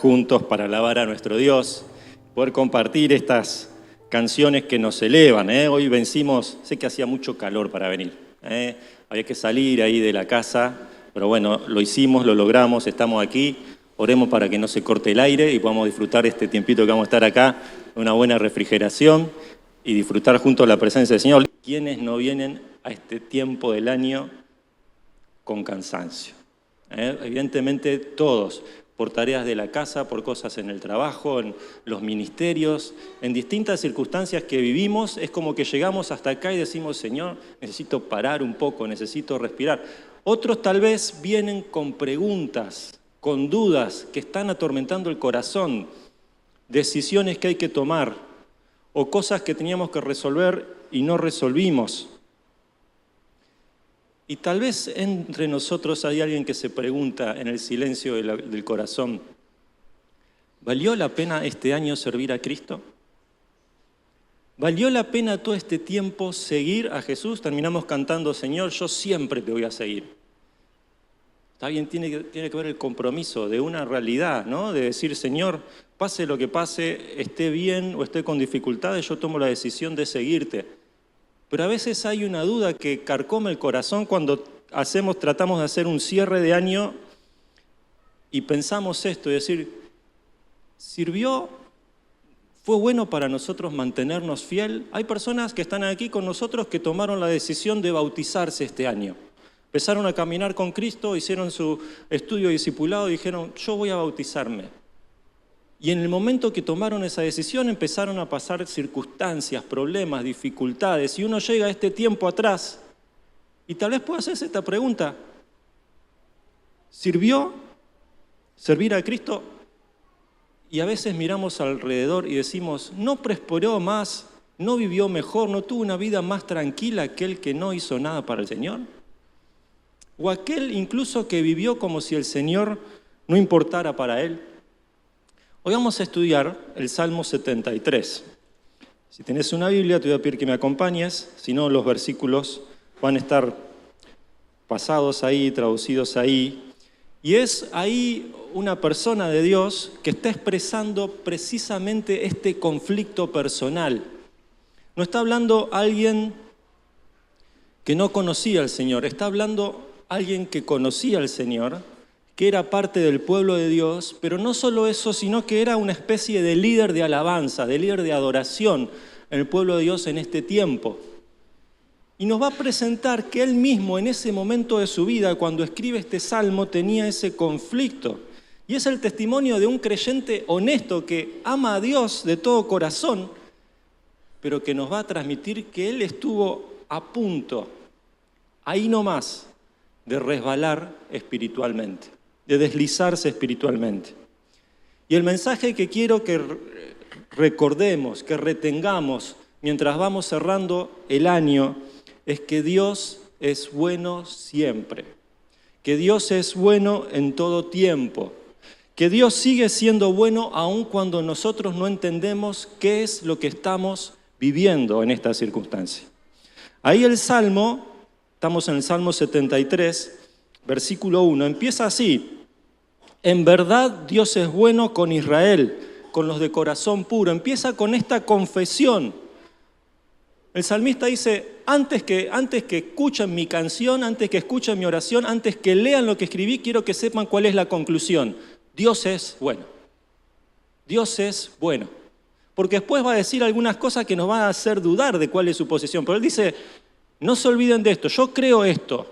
juntos para alabar a nuestro Dios, poder compartir estas canciones que nos elevan. Hoy vencimos, sé que hacía mucho calor para venir, había que salir ahí de la casa, pero bueno, lo hicimos, lo logramos, estamos aquí. Oremos para que no se corte el aire y podamos disfrutar este tiempito que vamos a estar acá, una buena refrigeración y disfrutar juntos la presencia del Señor. ¿Quiénes no vienen a este tiempo del año con cansancio? Evidentemente todos, por tareas de la casa, por cosas en el trabajo, en los ministerios, en distintas circunstancias que vivimos, es como que llegamos hasta acá y decimos, Señor, necesito parar un poco, necesito respirar. Otros tal vez vienen con preguntas, con dudas que están atormentando el corazón, decisiones que hay que tomar o cosas que teníamos que resolver y no resolvimos. Y tal vez entre nosotros hay alguien que se pregunta en el silencio del corazón, ¿valió la pena este año servir a Cristo? ¿Valió la pena todo este tiempo seguir a Jesús? Terminamos cantando, Señor, yo siempre te voy a seguir. Está bien, tiene que ver el compromiso de una realidad, ¿no? De decir, Señor, pase lo que pase, esté bien o esté con dificultades, yo tomo la decisión de seguirte. Pero a veces hay una duda que carcome el corazón cuando tratamos de hacer un cierre de año y pensamos esto, es decir, ¿sirvió? ¿Fue bueno para nosotros mantenernos fiel? Hay personas que están aquí con nosotros que tomaron la decisión de bautizarse este año. Empezaron a caminar con Cristo, hicieron su estudio discipulado y dijeron, yo voy a bautizarme. Y en el momento que tomaron esa decisión empezaron a pasar circunstancias, problemas, dificultades. Y uno llega a este tiempo atrás y tal vez pueda hacerse esta pregunta. ¿Sirvió servir a Cristo? Y a veces miramos alrededor y decimos, no prosperó más, no vivió mejor, no tuvo una vida más tranquila aquel que no hizo nada para el Señor. O aquel incluso que vivió como si el Señor no importara para él. Hoy vamos a estudiar el Salmo 73. Si tenés una Biblia, te voy a pedir que me acompañes, si no los versículos van a estar pasados ahí, traducidos ahí. Y es ahí una persona de Dios que está expresando precisamente este conflicto personal. No está hablando alguien que no conocía al Señor, está hablando alguien que conocía al Señor, que era parte del pueblo de Dios, pero no solo eso, sino que era una especie de líder de alabanza, de líder de adoración en el pueblo de Dios en este tiempo. Y nos va a presentar que él mismo en ese momento de su vida, cuando escribe este salmo, tenía ese conflicto. Y es el testimonio de un creyente honesto que ama a Dios de todo corazón, pero que nos va a transmitir que él estuvo a punto, ahí nomás, de resbalar espiritualmente, de deslizarse espiritualmente. Y el mensaje que quiero que recordemos, que retengamos mientras vamos cerrando el año, es que Dios es bueno siempre, que Dios es bueno en todo tiempo, que Dios sigue siendo bueno aun cuando nosotros no entendemos qué es lo que estamos viviendo en esta circunstancia. Ahí el Salmo, estamos en el Salmo 73, versículo 1, empieza así. En verdad Dios es bueno con Israel, con los de corazón puro. Empieza con esta confesión. El salmista dice, antes que escuchen mi canción, antes que escuchen mi oración, antes que lean lo que escribí, quiero que sepan cuál es la conclusión. Dios es bueno. Dios es bueno. Porque después va a decir algunas cosas que nos van a hacer dudar de cuál es su posición. Pero él dice, no se olviden de esto, yo creo esto,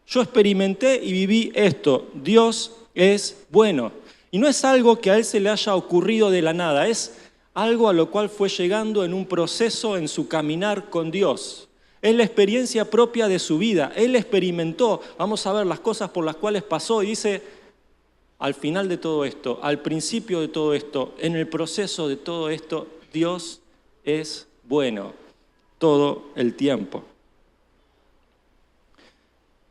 yo experimenté y viví esto, Dios es bueno. Y no es algo que a él se le haya ocurrido de la nada, es algo a lo cual fue llegando en un proceso en su caminar con Dios. Es la experiencia propia de su vida, él experimentó, vamos a ver las cosas por las cuales pasó y dice, al final de todo esto, al principio de todo esto, en el proceso de todo esto, Dios es bueno todo el tiempo.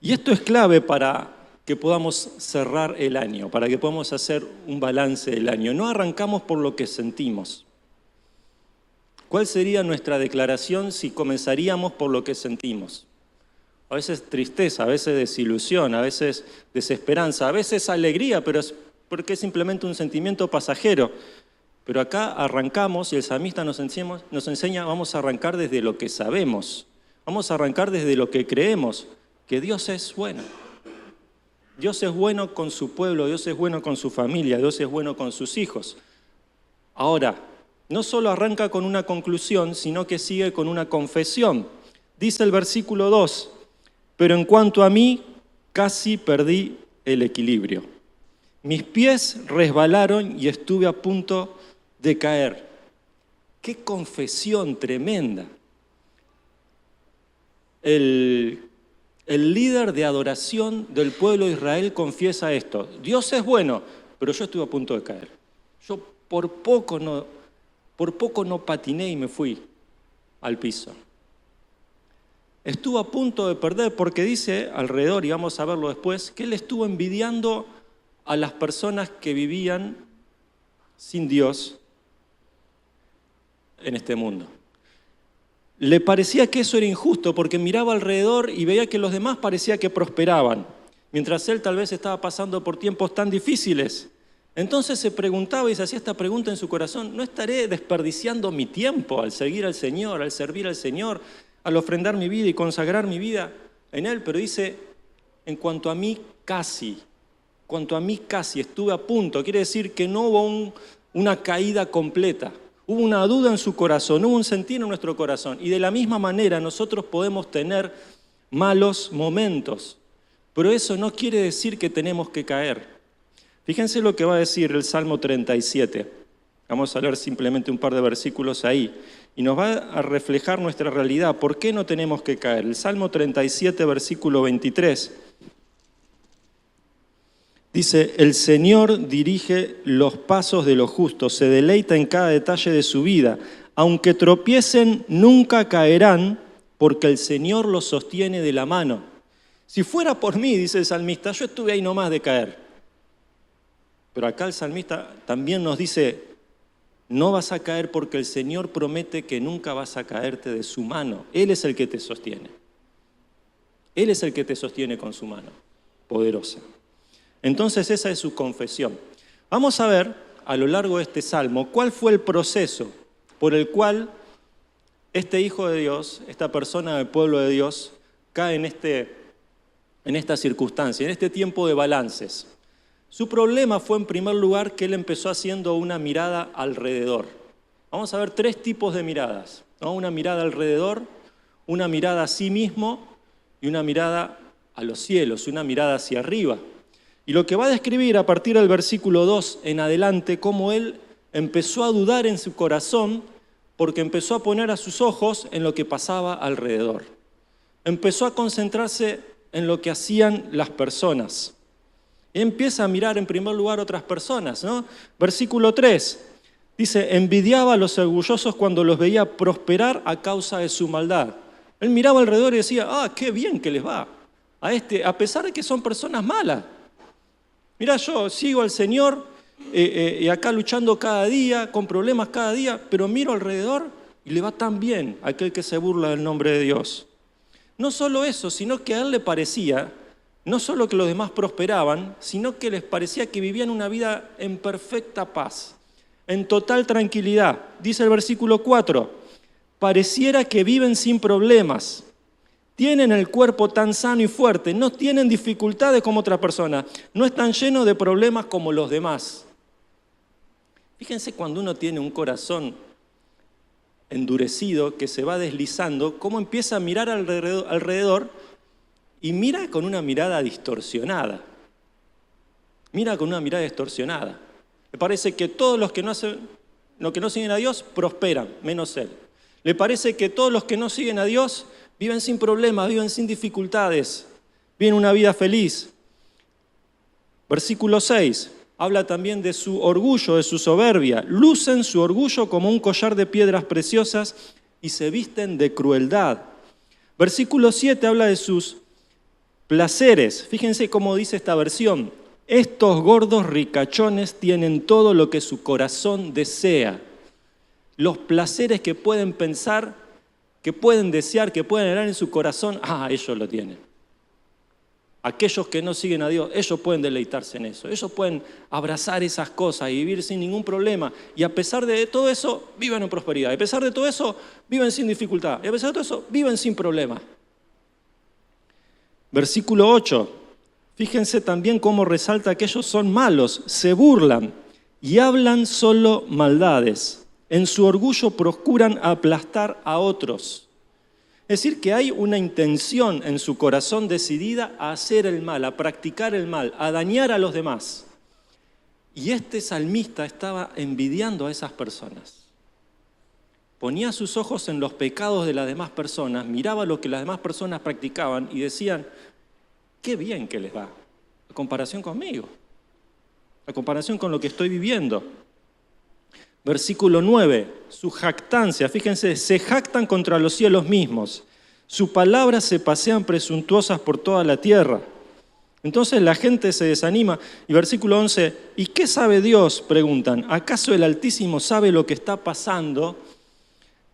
Y esto es clave para que podamos cerrar el año, para que podamos hacer un balance del año. No arrancamos por lo que sentimos. ¿Cuál sería nuestra declaración si comenzaríamos por lo que sentimos? A veces tristeza, a veces desilusión, a veces desesperanza, a veces alegría, pero porque es simplemente un sentimiento pasajero. Pero acá arrancamos, y el salmista nos enseña, vamos a arrancar desde lo que sabemos, vamos a arrancar desde lo que creemos, que Dios es bueno. Dios es bueno con su pueblo, Dios es bueno con su familia, Dios es bueno con sus hijos. Ahora, no solo arranca con una conclusión, sino que sigue con una confesión. Dice el versículo 2, pero en cuanto a mí, casi perdí el equilibrio. Mis pies resbalaron y estuve a punto de caer. ¡Qué confesión tremenda! El líder de adoración del pueblo de Israel confiesa esto. Dios es bueno, pero yo estuve a punto de caer. Yo por poco no patiné y me fui al piso. Estuvo a punto de perder porque dice alrededor, y vamos a verlo después, que él estuvo envidiando a las personas que vivían sin Dios en este mundo. Le parecía que eso era injusto porque miraba alrededor y veía que los demás parecía que prosperaban, mientras él tal vez estaba pasando por tiempos tan difíciles. Entonces se preguntaba y se hacía esta pregunta en su corazón, ¿no estaré desperdiciando mi tiempo al seguir al Señor, al servir al Señor, al ofrendar mi vida y consagrar mi vida en Él? Pero dice, en cuanto a mí casi estuve a punto, quiere decir que no hubo una caída completa. Hubo una duda en su corazón, hubo un sentir en nuestro corazón. Y de la misma manera nosotros podemos tener malos momentos. Pero eso no quiere decir que tenemos que caer. Fíjense lo que va a decir el Salmo 37. Vamos a leer simplemente un par de versículos ahí. Y nos va a reflejar nuestra realidad. ¿Por qué no tenemos que caer? El Salmo 37, versículo 23. Dice, el Señor dirige los pasos de los justos, se deleita en cada detalle de su vida. Aunque tropiecen, nunca caerán, porque el Señor los sostiene de la mano. Si fuera por mí, dice el salmista, yo estuve ahí nomás de caer. Pero acá el salmista también nos dice, no vas a caer porque el Señor promete que nunca vas a caerte de su mano. Él es el que te sostiene. Él es el que te sostiene con su mano poderosa. Entonces esa es su confesión. Vamos a ver a lo largo de este salmo cuál fue el proceso por el cual este hijo de Dios, esta persona del pueblo de Dios, cae en esta circunstancia, en este tiempo de balances. Su problema fue en primer lugar que él empezó haciendo una mirada alrededor. Vamos a ver 3 tipos de miradas, ¿no? Una mirada alrededor, una mirada a sí mismo y una mirada a los cielos, una mirada hacia arriba. Y lo que va a describir a partir del versículo 2 en adelante, cómo él empezó a dudar en su corazón porque empezó a poner a sus ojos en lo que pasaba alrededor. Empezó a concentrarse en lo que hacían las personas. Y empieza a mirar en primer lugar otras personas, ¿no? Versículo 3 dice, envidiaba a los orgullosos cuando los veía prosperar a causa de su maldad. Él miraba alrededor y decía, qué bien que les va a pesar de que son personas malas. Mirá, yo sigo al Señor y acá luchando cada día, con problemas cada día, pero miro alrededor y le va tan bien a aquel que se burla del nombre de Dios. No solo eso, sino que a él le parecía, no solo que los demás prosperaban, sino que les parecía que vivían una vida en perfecta paz, en total tranquilidad. Dice el versículo 4, pareciera que viven sin problemas. Tienen el cuerpo tan sano y fuerte, no tienen dificultades como otra persona, no están llenos de problemas como los demás. Fíjense cuando uno tiene un corazón endurecido que se va deslizando, cómo empieza a mirar alrededor y mira con una mirada distorsionada. Mira con una mirada distorsionada. Le parece que todos los que no siguen a Dios prosperan, menos él. Le parece que todos los que no siguen a Dios viven sin problemas, viven sin dificultades, viven una vida feliz. Versículo 6, habla también de su orgullo, de su soberbia. Lucen su orgullo como un collar de piedras preciosas y se visten de crueldad. Versículo 7 habla de sus placeres. Fíjense cómo dice esta versión. Estos gordos ricachones tienen todo lo que su corazón desea. Los placeres que pueden pensar, que pueden desear, que pueden anhelar en su corazón, ellos lo tienen. Aquellos que no siguen a Dios, ellos pueden deleitarse en eso. Ellos pueden abrazar esas cosas y vivir sin ningún problema. Y a pesar de todo eso, viven en prosperidad. Y a pesar de todo eso, viven sin dificultad. Y a pesar de todo eso, viven sin problema. Versículo 8. Fíjense también cómo resalta que ellos son malos, se burlan y hablan solo maldades. En su orgullo procuran aplastar a otros. Es decir, que hay una intención en su corazón decidida a hacer el mal, a practicar el mal, a dañar a los demás. Y este salmista estaba envidiando a esas personas. Ponía sus ojos en los pecados de las demás personas, miraba lo que las demás personas practicaban y decían, qué bien que les va, a comparación conmigo, a comparación con lo que estoy viviendo. Versículo 9, su jactancia, fíjense, se jactan contra los cielos mismos, sus palabras se pasean presuntuosas por toda la tierra. Entonces la gente se desanima. Y versículo 11, ¿y qué sabe Dios?, preguntan. ¿Acaso el Altísimo sabe lo que está pasando?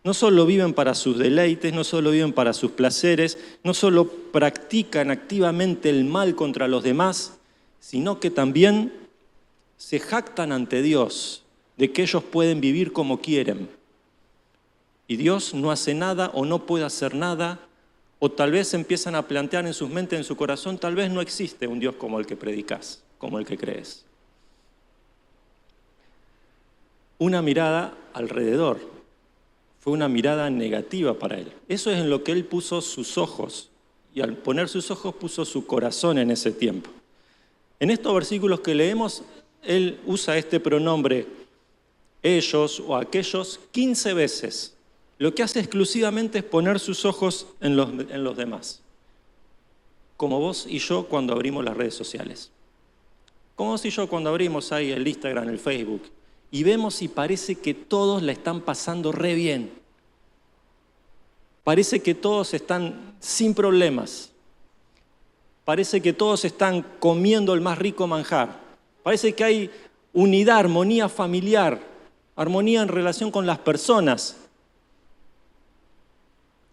No solo viven para sus deleites, no solo viven para sus placeres, no solo practican activamente el mal contra los demás, sino que también se jactan ante Dios de que ellos pueden vivir como quieren. Y Dios no hace nada o no puede hacer nada, o tal vez empiezan a plantear en sus mentes, en su corazón, tal vez no existe un Dios como el que predicas, como el que crees. Una mirada alrededor fue una mirada negativa para él. Eso es en lo que él puso sus ojos, y al poner sus ojos puso su corazón en ese tiempo. En estos versículos que leemos, él usa este pronombre ellos o aquellos 15 veces. Lo que hace exclusivamente es poner sus ojos en los demás. Como vos y yo cuando abrimos las redes sociales. Como vos y yo cuando abrimos ahí el Instagram, el Facebook, y vemos y parece que todos la están pasando re bien. Parece que todos están sin problemas. Parece que todos están comiendo el más rico manjar. Parece que hay unidad, armonía familiar, armonía en relación con las personas.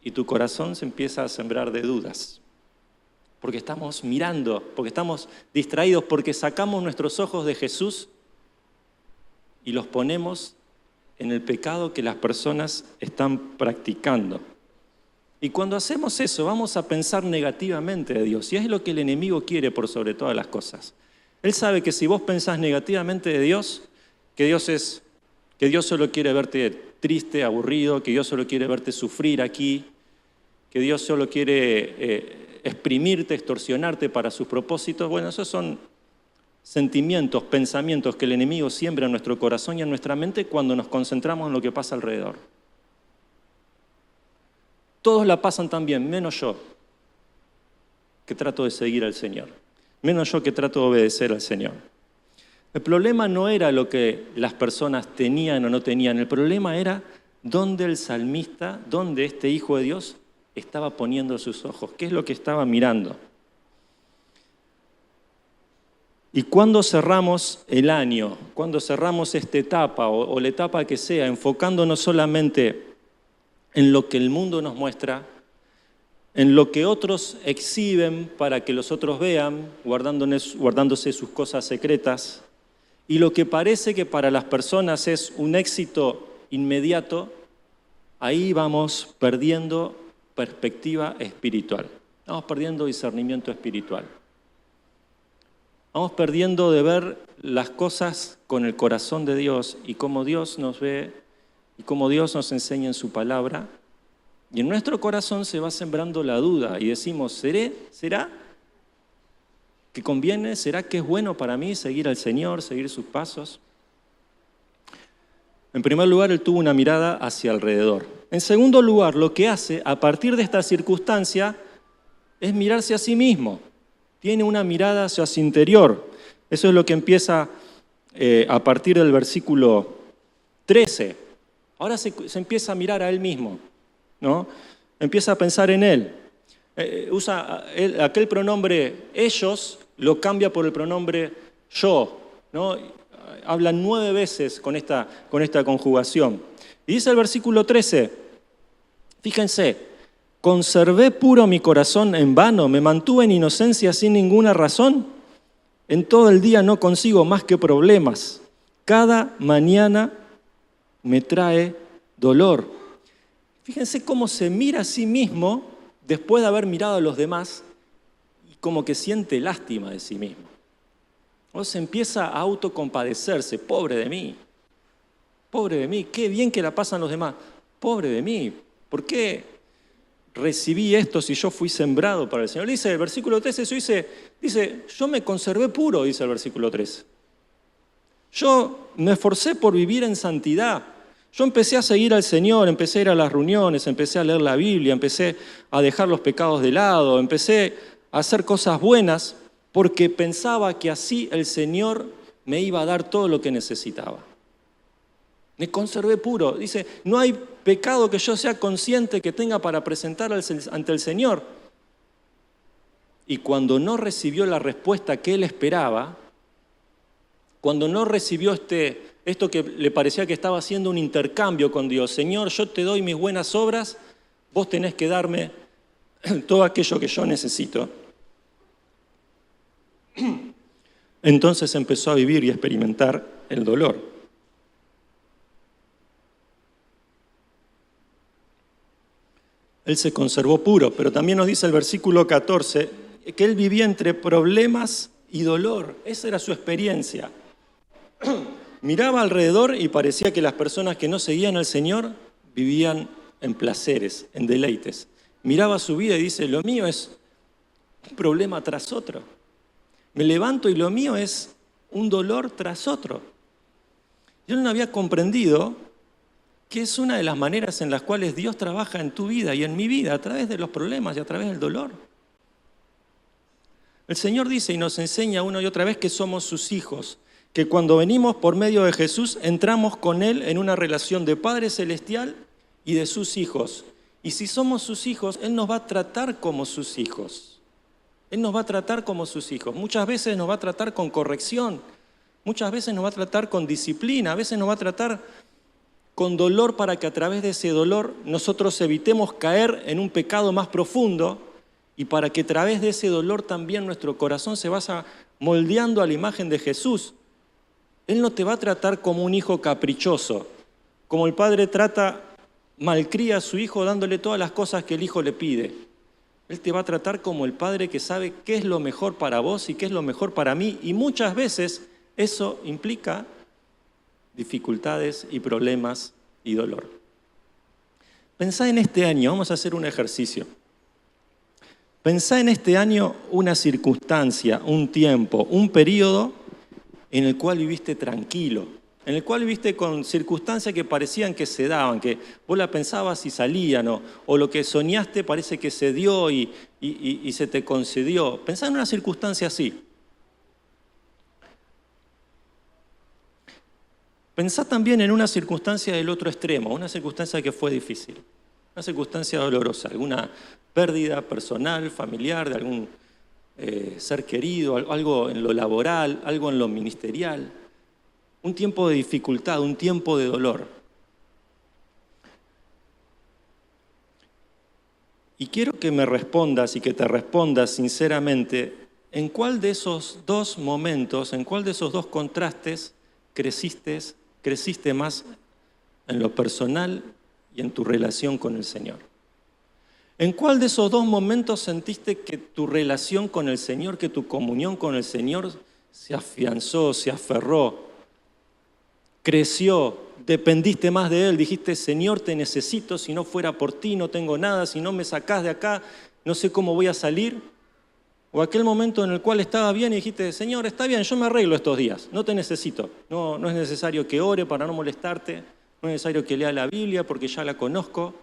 Y tu corazón se empieza a sembrar de dudas. Porque estamos mirando, porque estamos distraídos, porque sacamos nuestros ojos de Jesús y los ponemos en el pecado que las personas están practicando. Y cuando hacemos eso, vamos a pensar negativamente de Dios. Y es lo que el enemigo quiere por sobre todas las cosas. Él sabe que si vos pensás negativamente de Dios, que Dios solo quiere verte triste, aburrido, que Dios solo quiere verte sufrir aquí, que Dios solo quiere exprimirte, extorsionarte para sus propósitos. Bueno, esos son sentimientos, pensamientos que el enemigo siembra en nuestro corazón y en nuestra mente cuando nos concentramos en lo que pasa alrededor. Todos la pasan tan bien, menos yo, que trato de seguir al Señor. Menos yo que trato de obedecer al Señor. El problema no era lo que las personas tenían o no tenían. El problema era dónde el salmista, dónde este hijo de Dios estaba poniendo sus ojos. ¿Qué es lo que estaba mirando? Y cuando cerramos el año, cuando cerramos esta etapa o la etapa que sea, enfocándonos solamente en lo que el mundo nos muestra, en lo que otros exhiben para que los otros vean, guardándose sus cosas secretas, y lo que parece que para las personas es un éxito inmediato, ahí vamos perdiendo perspectiva espiritual, vamos perdiendo discernimiento espiritual. Vamos perdiendo de ver las cosas con el corazón de Dios y cómo Dios nos ve y cómo Dios nos enseña en su palabra. Y en nuestro corazón se va sembrando la duda y decimos, ¿será que conviene? ¿Será que es bueno para mí seguir al Señor, seguir sus pasos? En primer lugar, él tuvo una mirada hacia alrededor. En segundo lugar, lo que hace a partir de esta circunstancia es mirarse a sí mismo. Tiene una mirada hacia su interior. Eso es lo que empieza a partir del versículo 13. Ahora se empieza a mirar a él mismo, ¿no? Empieza a pensar en él. Usa aquel pronombre ellos, lo cambia por el pronombre yo, ¿no? Habla 9 veces con esta conjugación. Y dice el versículo 13, fíjense, ¿Conservé puro mi corazón en vano? ¿Me mantuve en inocencia sin ninguna razón? En todo el día no consigo más que problemas. Cada mañana me trae dolor. Fíjense cómo se mira a sí mismo después de haber mirado a los demás y como que siente lástima de sí mismo. O se empieza a autocompadecerse. Pobre de mí, qué bien que la pasan los demás. Pobre de mí, ¿por qué recibí esto si yo fui sembrado para el Señor? Dice el versículo 13, eso dice, yo me conservé puro, dice el versículo 13. Yo me esforcé por vivir en santidad. Yo empecé a seguir al Señor, empecé a ir a las reuniones, empecé a leer la Biblia, empecé a dejar los pecados de lado, empecé a hacer cosas buenas porque pensaba que así el Señor me iba a dar todo lo que necesitaba. Me conservé puro. Dice, no hay pecado que yo sea consciente que tenga para presentar ante el Señor. Y cuando no recibió la respuesta que él esperaba, cuando no recibió esto que le parecía que estaba haciendo un intercambio con Dios, Señor, yo te doy mis buenas obras, vos tenés que darme todo aquello que yo necesito. Entonces empezó a vivir y a experimentar el dolor. Él se conservó puro, pero también nos dice el versículo 14 que él vivía entre problemas y dolor. Esa era su experiencia. Miraba alrededor y parecía que las personas que no seguían al Señor vivían en placeres, en deleites. Miraba su vida y dice, lo mío es un problema tras otro. Me levanto y lo mío es un dolor tras otro. Yo no había comprendido que es una de las maneras en las cuales Dios trabaja en tu vida y en mi vida, a través de los problemas y a través del dolor. El Señor dice y nos enseña una y otra vez que somos sus hijos, que cuando venimos por medio de Jesús entramos con Él en una relación de Padre Celestial y de sus hijos. Y si somos sus hijos, Él nos va a tratar como sus hijos. Él nos va a tratar como sus hijos. Muchas veces nos va a tratar con corrección, muchas veces nos va a tratar con disciplina, a veces nos va a tratar con dolor para que a través de ese dolor nosotros evitemos caer en un pecado más profundo y para que a través de ese dolor también nuestro corazón se vaya moldeando a la imagen de Jesús. Él no te va a tratar como un hijo caprichoso, como el padre malcría a su hijo dándole todas las cosas que el hijo le pide. Él te va a tratar como el padre que sabe qué es lo mejor para vos y qué es lo mejor para mí. Y muchas veces eso implica dificultades y problemas y dolor. Pensá en este año, vamos a hacer un ejercicio. Pensá en este año una circunstancia, un tiempo, un periodo en el cual viviste tranquilo, en el cual viviste con circunstancias que parecían que se daban, que vos la pensabas y salían, o lo que soñaste parece que se dio y se te concedió. Pensá en una circunstancia así. Pensá también en una circunstancia del otro extremo, una circunstancia que fue difícil, una circunstancia dolorosa, alguna pérdida personal, familiar, de algún ser querido, algo en lo laboral, algo en lo ministerial, un tiempo de dificultad, un tiempo de dolor. Y quiero que me respondas y que te respondas sinceramente en cuál de esos dos momentos, en cuál de esos dos contrastes creciste más en lo personal y en tu relación con el Señor. ¿En cuál de esos dos momentos sentiste que tu relación con el Señor, que tu comunión con el Señor se afianzó, se aferró, creció, dependiste más de Él, dijiste, Señor, te necesito, si no fuera por ti no tengo nada, si no me sacás de acá, no sé cómo voy a salir? O aquel momento en el cual estaba bien y dijiste, Señor, está bien, yo me arreglo estos días, no te necesito, no es necesario que ore para no molestarte, no es necesario que lea la Biblia porque ya la conozco.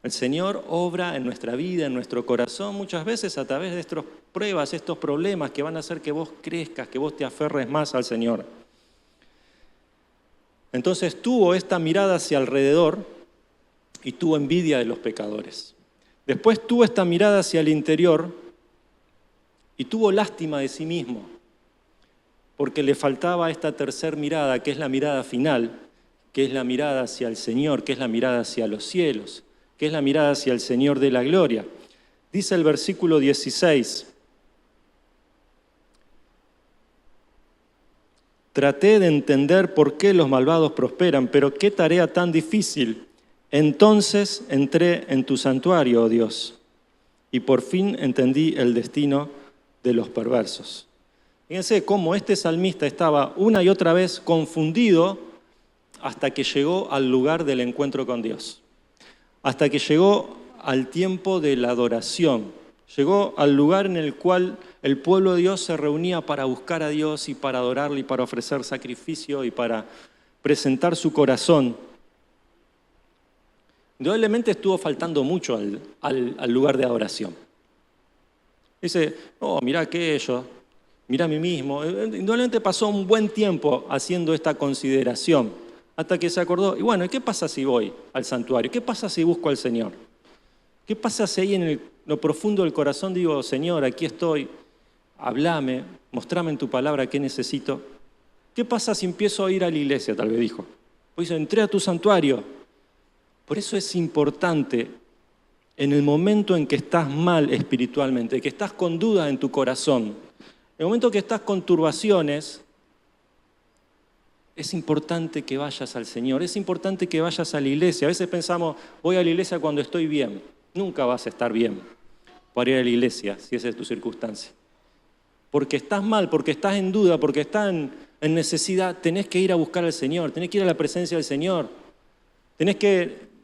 El Señor obra en nuestra vida, en nuestro corazón, muchas veces a través de estas pruebas, estos problemas que van a hacer que vos crezcas, que vos te aferres más al Señor. Entonces tuvo esta mirada hacia alrededor y tuvo envidia de los pecadores. Después tuvo esta mirada hacia el interior y tuvo lástima de sí mismo, porque le faltaba esta tercera mirada, que es la mirada final, que es la mirada hacia el Señor, que es la mirada hacia los cielos, que es la mirada hacia el Señor de la gloria. Dice el versículo 16, traté de entender por qué los malvados prosperan, pero qué tarea tan difícil. Entonces entré en tu santuario, oh Dios, y por fin entendí el destino de los perversos. Fíjense cómo este salmista estaba una y otra vez confundido hasta que llegó al lugar del encuentro con Dios, hasta que llegó al tiempo de la adoración, llegó al lugar en el cual el pueblo de Dios se reunía para buscar a Dios y para adorarle y para ofrecer sacrificio y para presentar su corazón. Indudablemente estuvo faltando mucho al lugar de adoración. Dice, oh, mirá aquello, mirá a mí mismo. Indudablemente pasó un buen tiempo haciendo esta consideración, hasta que se acordó, y bueno, ¿qué pasa si voy al santuario? ¿Qué pasa si busco al Señor? ¿Qué pasa si ahí en lo profundo del corazón digo, Señor, aquí estoy, háblame, mostrame en tu palabra qué necesito? ¿Qué pasa si empiezo a ir a la iglesia? Tal vez dijo. Pues entré a tu santuario. Por eso es importante, en el momento en que estás mal espiritualmente, que estás con dudas en tu corazón, en el momento que estás con turbaciones, es importante que vayas al Señor, es importante que vayas a la iglesia. A veces pensamos, voy a la iglesia cuando estoy bien. Nunca vas a estar bien para ir a la iglesia, si esa es tu circunstancia. Porque estás mal, porque estás en duda, porque estás en necesidad, tenés que ir a buscar al Señor, tenés que ir a la presencia del Señor.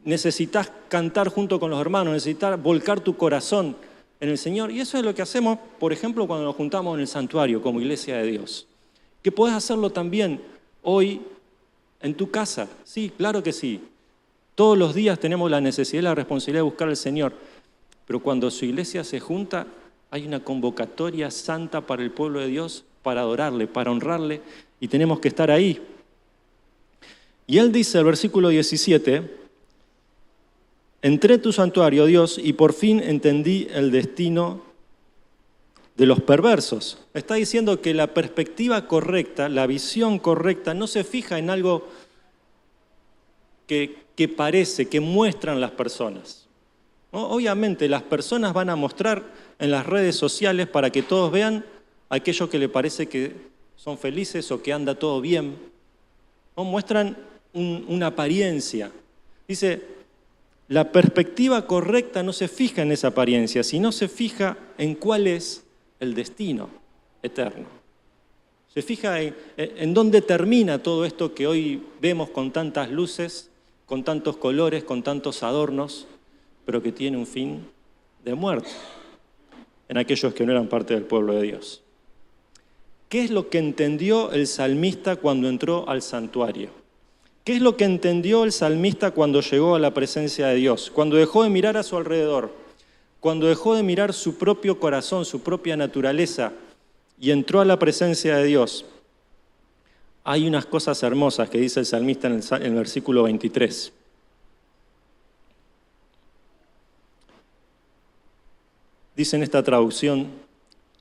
Necesitas cantar junto con los hermanos, necesitas volcar tu corazón en el Señor. Y eso es lo que hacemos, por ejemplo, cuando nos juntamos en el santuario como iglesia de Dios. Que podés hacerlo también hoy en tu casa. Sí, claro que sí. Todos los días tenemos la necesidad y la responsabilidad de buscar al Señor. Pero cuando su iglesia se junta, hay una convocatoria santa para el pueblo de Dios, para adorarle, para honrarle, y tenemos que estar ahí. Y él dice, el versículo 17, entré en tu santuario, Dios, y por fin entendí el destino de los perversos. Está diciendo que la perspectiva correcta, la visión correcta, no se fija en algo que parece, que muestran las personas. ¿No? Obviamente las personas van a mostrar en las redes sociales para que todos vean aquello que le parece que son felices o que anda todo bien. ¿No? Muestran una apariencia. Dice, la perspectiva correcta no se fija en esa apariencia, sino se fija en cuál es el destino eterno. Se fija en dónde termina todo esto que hoy vemos con tantas luces, con tantos colores, con tantos adornos, pero que tiene un fin de muerte en aquellos que no eran parte del pueblo de Dios. ¿Qué es lo que entendió el salmista cuando entró al santuario? ¿Qué es lo que entendió el salmista cuando llegó a la presencia de Dios? Cuando dejó de mirar a su alrededor, cuando dejó de mirar su propio corazón, su propia naturaleza, y entró a la presencia de Dios. Hay unas cosas hermosas que dice el salmista en el versículo 23. Dice en esta traducción,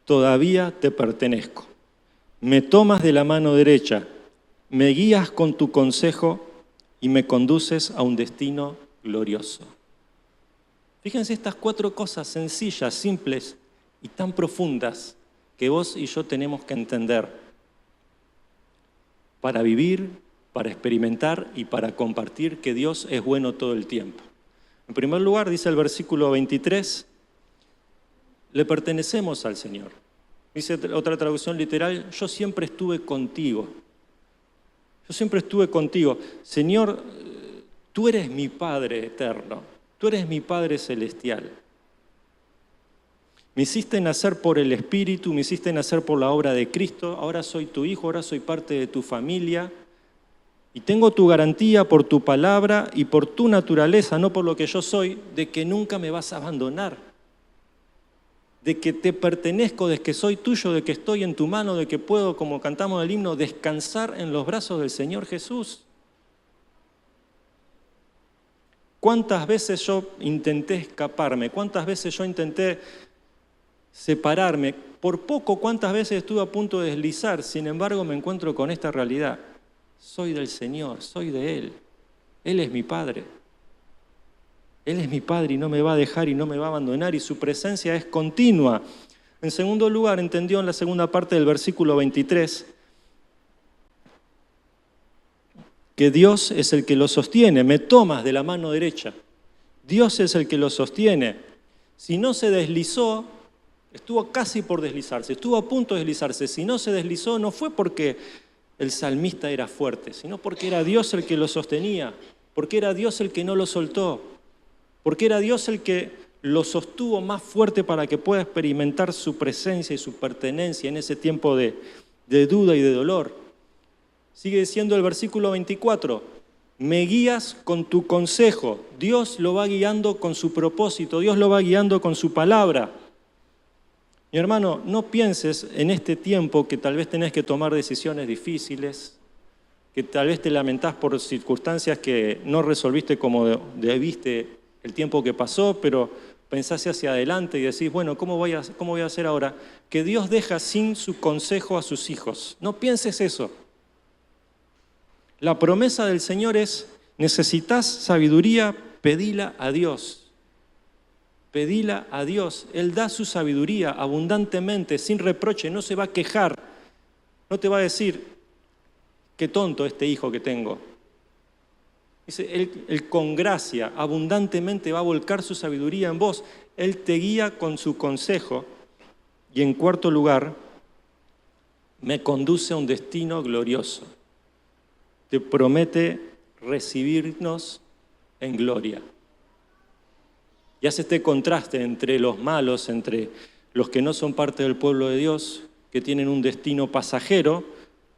todavía te pertenezco. Me tomas de la mano derecha, me guías con tu consejo y me conduces a un destino glorioso. Fíjense estas 4 cosas sencillas, simples y tan profundas que vos y yo tenemos que entender para vivir, para experimentar y para compartir que Dios es bueno todo el tiempo. En primer lugar, dice el versículo 23, le pertenecemos al Señor. Dice otra traducción literal, yo siempre estuve contigo. Yo siempre estuve contigo. Señor, tú eres mi Padre eterno. Tú eres mi Padre celestial. Me hiciste nacer por el Espíritu, me hiciste nacer por la obra de Cristo. Ahora soy tu hijo, ahora soy parte de tu familia. Y tengo tu garantía por tu palabra y por tu naturaleza, no por lo que yo soy, de que nunca me vas a abandonar. De que te pertenezco, de que soy tuyo, de que estoy en tu mano, de que puedo, como cantamos el himno, descansar en los brazos del Señor Jesús. ¿Cuántas veces yo intenté escaparme? ¿Cuántas veces yo intenté separarme? Por poco, ¿cuántas veces estuve a punto de deslizar? Sin embargo, me encuentro con esta realidad. soy del Señor, soy de Él. Él es mi Padre. Él es mi Padre y no me va a dejar y no me va a abandonar y su presencia es continua. En segundo lugar, entendió en la segunda parte del versículo 23 que Dios es el que lo sostiene. Me tomas de la mano derecha. Dios es el que lo sostiene. Si no se deslizó, estuvo casi por deslizarse, estuvo a punto de deslizarse. Si no se deslizó, no fue porque el salmista era fuerte, sino porque era Dios el que lo sostenía, porque era Dios el que no lo soltó, porque era Dios el que lo sostuvo más fuerte para que pueda experimentar su presencia y su pertenencia en ese tiempo de duda y de dolor. Sigue diciendo el versículo 24, me guías con tu consejo. Dios lo va guiando con su propósito, Dios lo va guiando con su palabra. Mi hermano, no pienses en este tiempo que tal vez tenés que tomar decisiones difíciles, que tal vez te lamentás por circunstancias que no resolviste como debiste el tiempo que pasó, pero pensás hacia adelante y decís, bueno, ¿cómo voy a hacer ahora? Que Dios deja sin su consejo a sus hijos. No pienses eso. La promesa del Señor es, necesitas sabiduría, pedila a Dios. Pedila a Dios. Él da su sabiduría abundantemente, sin reproche, no se va a quejar. No te va a decir, qué tonto este hijo que tengo. Dice, él con gracia, abundantemente va a volcar su sabiduría en vos. Él te guía con su consejo. Y en cuarto lugar, me conduce a un destino glorioso. Te promete recibirnos en gloria. Y hace este contraste entre los malos, entre los que no son parte del pueblo de Dios, que tienen un destino pasajero,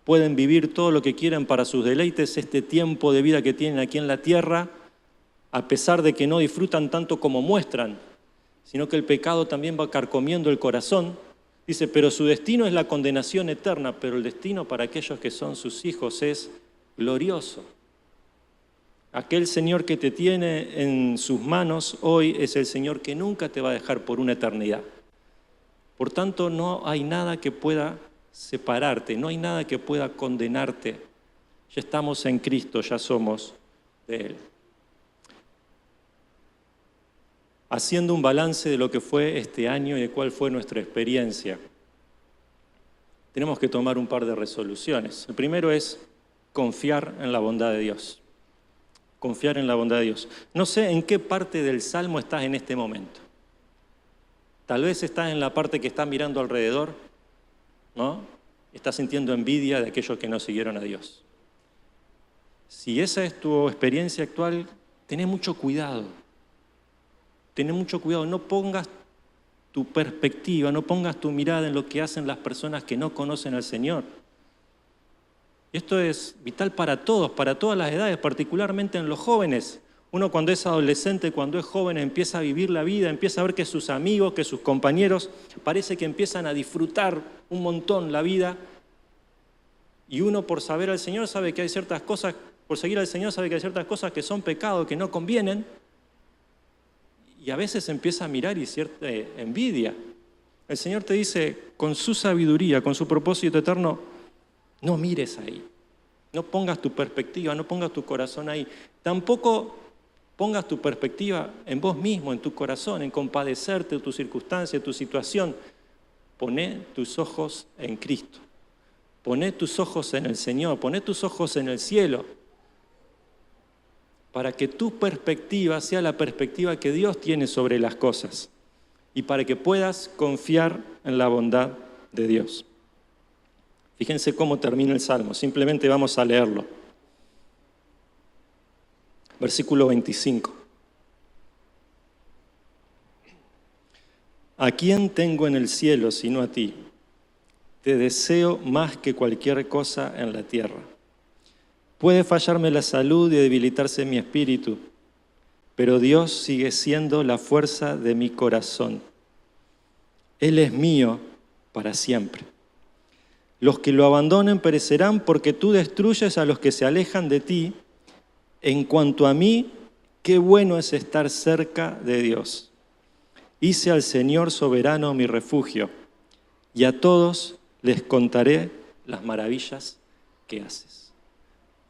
pueden vivir todo lo que quieran para sus deleites, este tiempo de vida que tienen aquí en la tierra, a pesar de que no disfrutan tanto como muestran, sino que el pecado también va carcomiendo el corazón. Dice, pero su destino es la condenación eterna, pero el destino para aquellos que son sus hijos es glorioso. Aquel Señor que te tiene en sus manos hoy es el Señor que nunca te va a dejar por una eternidad. Por tanto, no hay nada que pueda separarte, no hay nada que pueda condenarte. Ya estamos en Cristo, ya somos de Él. Haciendo un balance de lo que fue este año y de cuál fue nuestra experiencia, tenemos que tomar un par de resoluciones. El primero es confiar en la bondad de Dios. Confiar en la bondad de Dios. No sé en qué parte del Salmo estás en este momento. Tal vez estás en la parte que estás mirando alrededor, ¿no? Estás sintiendo envidia de aquellos que no siguieron a Dios. Si esa es tu experiencia actual, tené mucho cuidado. Tené mucho cuidado. No pongas tu perspectiva, no pongas tu mirada en lo que hacen las personas que no conocen al Señor. Y esto es vital para todos, para todas las edades, particularmente en los jóvenes. Uno cuando es adolescente, cuando es joven, empieza a vivir la vida, empieza a ver que sus amigos, que sus compañeros, parece que empiezan a disfrutar un montón la vida. Y uno por saber al Señor sabe que hay ciertas cosas, por seguir al Señor sabe que hay ciertas cosas que son pecado, que no convienen. Y a veces empieza a mirar y cierta envidia. El Señor te dice, con su sabiduría, con su propósito eterno, no mires ahí, no pongas tu perspectiva, no pongas tu corazón ahí. Tampoco pongas tu perspectiva en vos mismo, en tu corazón, en compadecerte de tu circunstancia, de tu situación. Poné tus ojos en Cristo, poné tus ojos en el Señor, poné tus ojos en el cielo, para que tu perspectiva sea la perspectiva que Dios tiene sobre las cosas y para que puedas confiar en la bondad de Dios. Fíjense cómo termina el Salmo, simplemente vamos a leerlo. Versículo 25. ¿A quién tengo en el cielo sino a ti? Te deseo más que cualquier cosa en la tierra. Puede fallarme la salud y debilitarse mi espíritu, pero Dios sigue siendo la fuerza de mi corazón. Él es mío para siempre. Los que lo abandonen perecerán porque tú destruyes a los que se alejan de ti. En cuanto a mí, qué bueno es estar cerca de Dios. Hice al Señor soberano mi refugio, y a todos les contaré las maravillas que haces.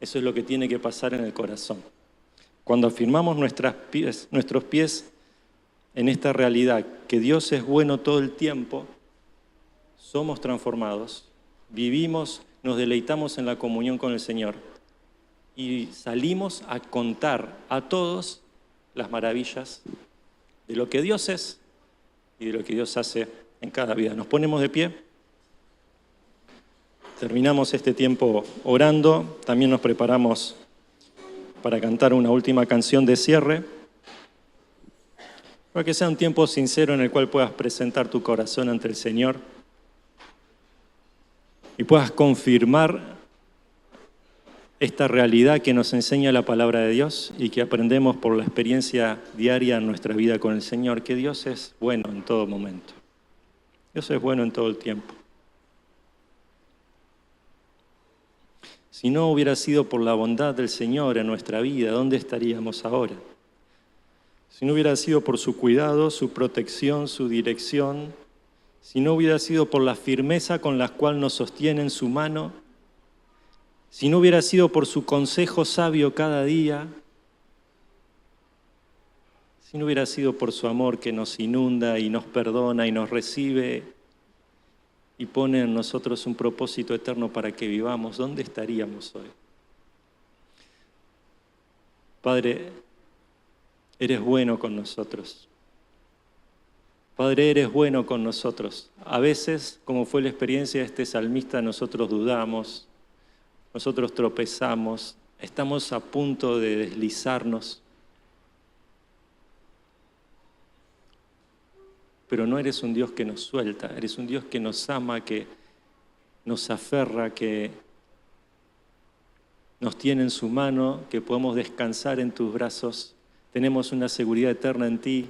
Eso es lo que tiene que pasar en el corazón. Cuando afirmamos nuestros pies en esta realidad, que Dios es bueno todo el tiempo, somos transformados, vivimos, nos deleitamos en la comunión con el Señor y salimos a contar a todos las maravillas de lo que Dios es y de lo que Dios hace en cada vida. Nos ponemos de pie. Terminamos este tiempo orando. También nos preparamos para cantar una última canción de cierre. Para que sea un tiempo sincero en el cual puedas presentar tu corazón ante el Señor y puedas confirmar esta realidad que nos enseña la palabra de Dios y que aprendemos por la experiencia diaria en nuestra vida con el Señor, que Dios es bueno en todo momento. Dios es bueno en todo el tiempo. Si no hubiera sido por la bondad del Señor en nuestra vida, ¿dónde estaríamos ahora? Si no hubiera sido por su cuidado, su protección, su dirección, si no hubiera sido por la firmeza con la cual nos sostiene en su mano, si no hubiera sido por su consejo sabio cada día, si no hubiera sido por su amor que nos inunda y nos perdona y nos recibe y pone en nosotros un propósito eterno para que vivamos, ¿dónde estaríamos hoy? Padre, eres bueno con nosotros. Padre, eres bueno con nosotros. A veces, como fue la experiencia de este salmista, nosotros dudamos, nosotros tropezamos, estamos a punto de deslizarnos. Pero no eres un Dios que nos suelta, eres un Dios que nos ama, que nos aferra, que nos tiene en su mano, que podemos descansar en tus brazos. Tenemos una seguridad eterna en ti.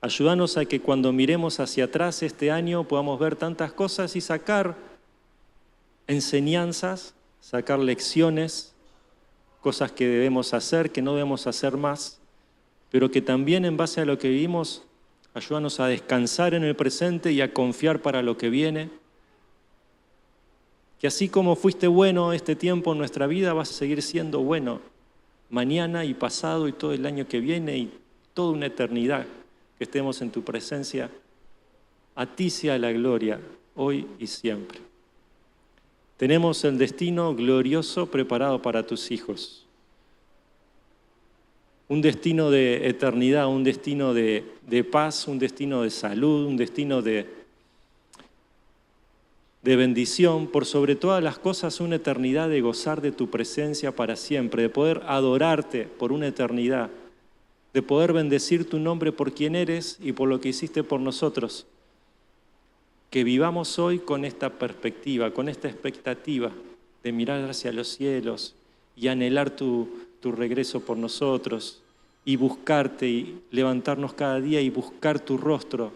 Ayúdanos a que cuando miremos hacia atrás este año podamos ver tantas cosas y sacar enseñanzas, sacar lecciones, cosas que debemos hacer, que no debemos hacer más, pero que también en base a lo que vivimos, ayúdanos a descansar en el presente y a confiar para lo que viene. Que así como fuiste bueno este tiempo en nuestra vida, vas a seguir siendo bueno mañana y pasado y todo el año que viene y toda una eternidad que estemos en tu presencia. A ti sea la gloria, hoy y siempre. Tenemos el destino glorioso preparado para tus hijos. Un destino de eternidad, un destino de paz, un destino de salud, un destino de bendición, por sobre todas las cosas una eternidad de gozar de tu presencia para siempre, de poder adorarte por una eternidad, de poder bendecir tu nombre por quien eres y por lo que hiciste por nosotros. Que vivamos hoy con esta perspectiva, con esta expectativa de mirar hacia los cielos y anhelar tu regreso por nosotros y buscarte y levantarnos cada día y buscar tu rostro.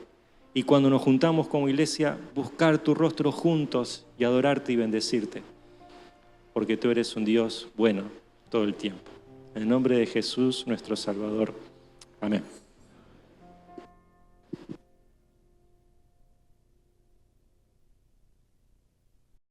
Y cuando nos juntamos como iglesia, buscar tu rostro juntos y adorarte y bendecirte. Porque tú eres un Dios bueno todo el tiempo. En el nombre de Jesús, nuestro Salvador.